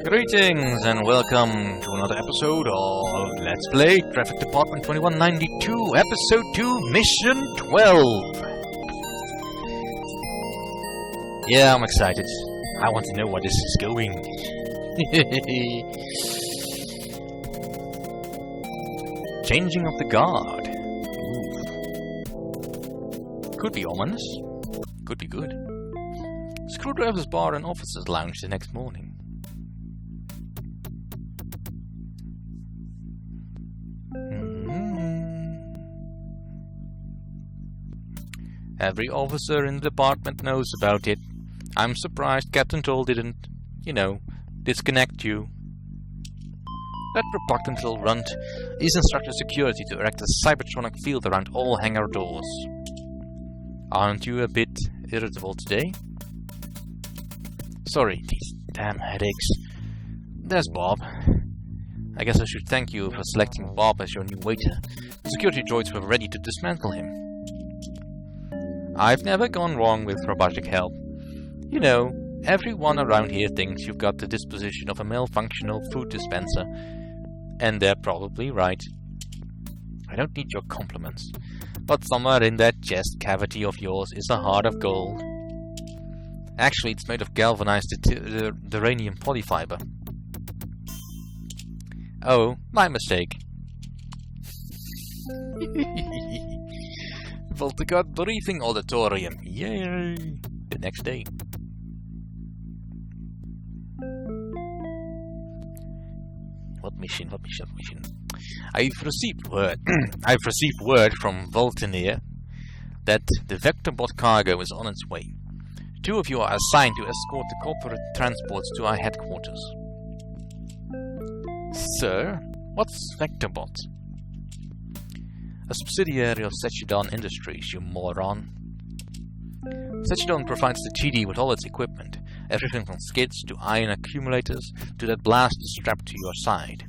Greetings and welcome to another episode of Let's Play Traffic Department 2192, Episode 2, Mission 12. Yeah, I'm excited. I want to know where this is going. Changing of the guard. Ooh. Could be ominous. Could be good. Screwdriver's bar and officer's lounge the next morning. Every officer in the department knows about it. I'm surprised Captain Toll didn't, disconnect you. That repugnant little runt is instructed security to erect a cybertronic field around all hangar doors. Aren't you a bit irritable today? Sorry, these damn headaches. There's Bob. I guess I should thank you for selecting Bob as your new waiter. The security droids were ready to dismantle him. I've never gone wrong with robotic help. You know, everyone around here thinks you've got the disposition of a malfunctional food dispenser. And they're probably right. I don't need your compliments. But somewhere in that chest cavity of yours is a heart of gold. Actually, it's made of galvanized uranium polyfiber. Oh, my mistake. Vulthaven briefing auditorium. Yay! The next day. What mission? I've received word from Vulthaven that the Vectorbot cargo is on its way. 2 of you are assigned to escort the corporate transports to our headquarters. Sir, what's Vectorbot? A subsidiary of Seche Industries, you moron. Seche provides the GD with all its equipment, everything from skids to ion accumulators to that blaster strapped to your side.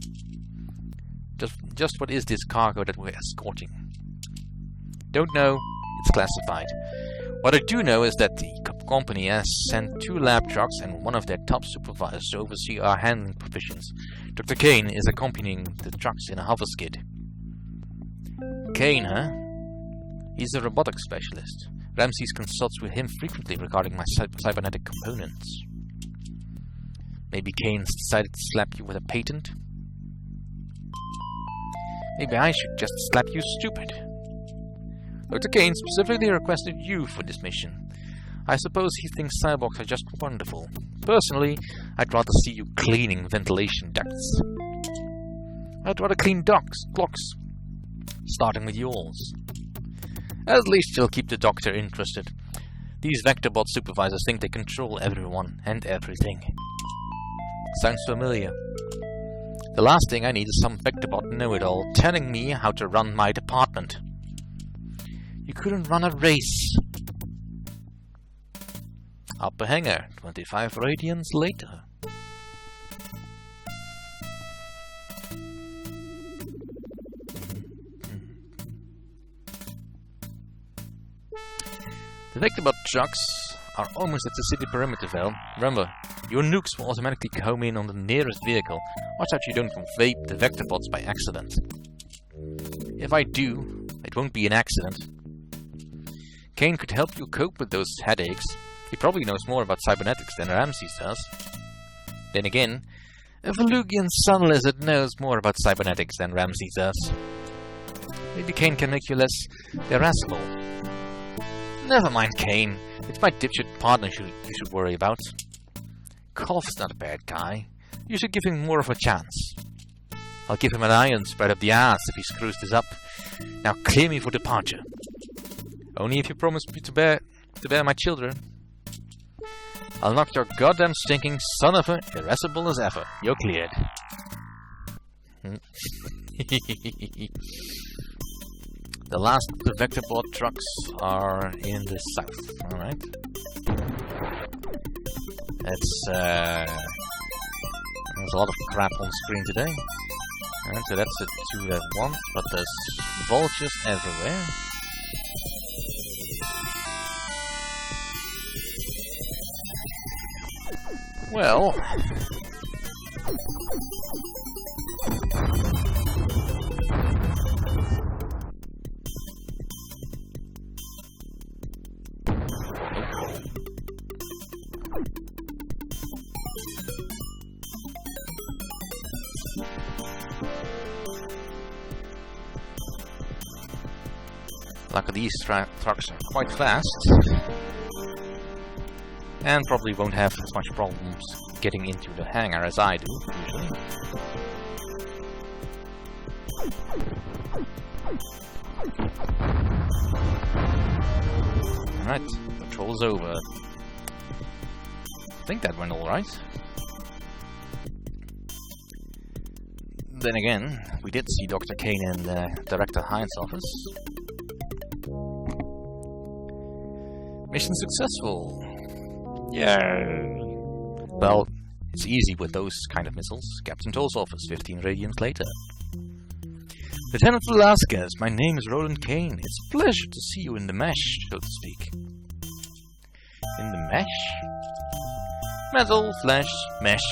Just what is this cargo that we're escorting? Don't know, it's classified. What I do know is that the company has sent 2 lab trucks and one of their top supervisors to oversee our handling provisions. Dr. Kane is accompanying the trucks in a hover skid. Kane, huh? He's a robotics specialist. Ramses consults with him frequently regarding my cybernetic components. Maybe Kane's decided to slap you with a patent? Maybe I should just slap you stupid. Dr. Kane specifically requested you for this mission. I suppose he thinks cyborgs are just wonderful. Personally, I'd rather see you cleaning ventilation ducts. I'd rather clean clocks. Starting with yours. At least you'll keep the doctor interested. These Vectorbot supervisors think they control everyone and everything. Sounds familiar. The last thing I need is some Vectorbot know-it-all telling me how to run my department. You couldn't run a race. Upper hangar, 25 radians later. The Vectorbot trucks are almost at the city perimeter, Val. Remember, your nukes will automatically home in on the nearest vehicle. Watch out you don't vape the Vectorbots by accident. If I do, it won't be an accident. Kane could help you cope with those headaches. He probably knows more about cybernetics than Ramses does. Then again, a Velugian sun lizard knows more about cybernetics than Ramses does. Maybe Kane can make you less irascible. Never mind Kane. It's my dipshit partner you should worry about. Kolf's not a bad guy. You should give him more of a chance. I'll give him an iron spread up the ass if he screws this up. Now clear me for departure. Only if you promise me to bear my children. I'll knock your goddamn stinking son of a irascible as ever. You're cleared. The last of the Vectorbot trucks are in the south. Alright. There's a lot of crap on screen today. Alright, so that's the 2 that want, but there's vultures everywhere. Well, Luckily these trucks are quite fast. And probably won't have as much problems getting into the hangar as I do, usually. Alright, patrol's over. I think that went alright. Then again, we did see Dr. Kane in Director Hines' office. Mission successful! Yay! Well, it's easy with those kind of missiles. Captain Toll's office, 15 radians later. Lieutenant Velasquez, my name is Roland Kane. It's a pleasure to see you in the mesh, so to speak. In the mesh? Metal, flesh, mesh.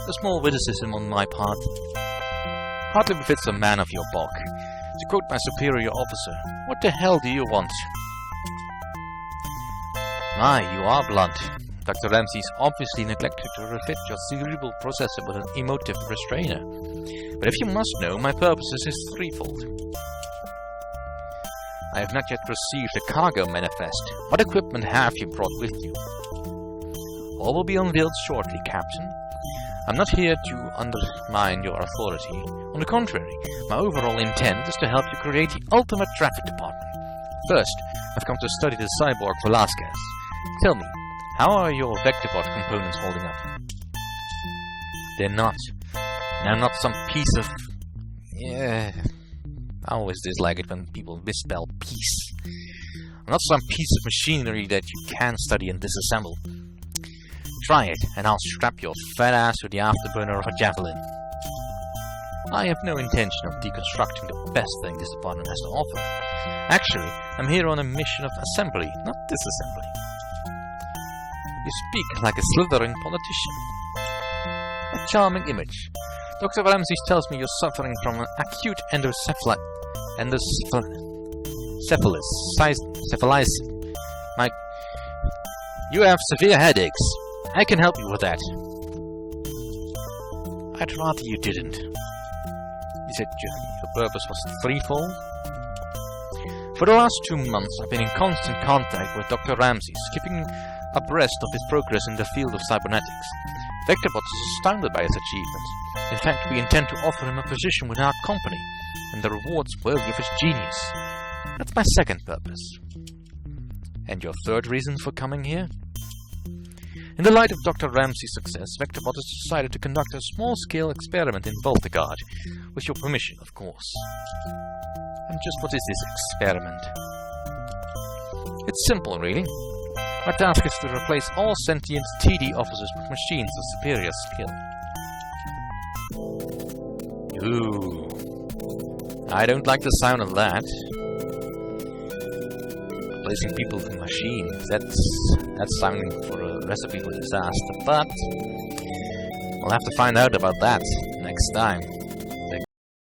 A small witticism on my part. Hardly befits a man of your bulk. To quote my superior officer, what the hell do you want? My, you are blunt. Dr. Ramsey's obviously neglected to refit your cerebral processor with an emotive restrainer. But if you must know, my purpose is threefold. I have not yet received a cargo manifest. What equipment have you brought with you? All will be unveiled shortly, Captain. I'm not here to undermine your authority. On the contrary, my overall intent is to help you create the ultimate traffic department. First, I've come to study the cyborg Velasquez. Tell me, how are your vectorbot components holding up? They're not. Now, not some piece of... Yeah... I always dislike it when people misspell piece. Not some piece of machinery that you can study and disassemble. Try it, and I'll strap your fat ass to the afterburner of a javelin. I have no intention of deconstructing the best thing this department has to offer. Actually, I'm here on a mission of assembly, not disassembly. You speak like a Slytherin politician. A charming image. Dr. Ramsey tells me you're suffering from an acute endocephalitis. You have severe headaches. I can help you with that. I'd rather you didn't. You said your purpose was threefold? For the last 2 months, I've been in constant contact with Dr. Ramsey, keeping abreast of his progress in the field of cybernetics. Vectorbot is astounded by his achievements. In fact, we intend to offer him a position within our company, and the rewards worthy of his genius. That's my second purpose. And your third reason for coming here? In the light of Dr. Ramsey's success, Vectorbot has decided to conduct a small-scale experiment in Vulthaven, with your permission, of course. And just what is this experiment? It's simple, really. My task is to replace all sentient TD officers with machines of superior skill. Ooh. I don't like the sound of that. Replacing people with machines, that's sounding for a recipe for disaster, but we'll have to find out about that next time.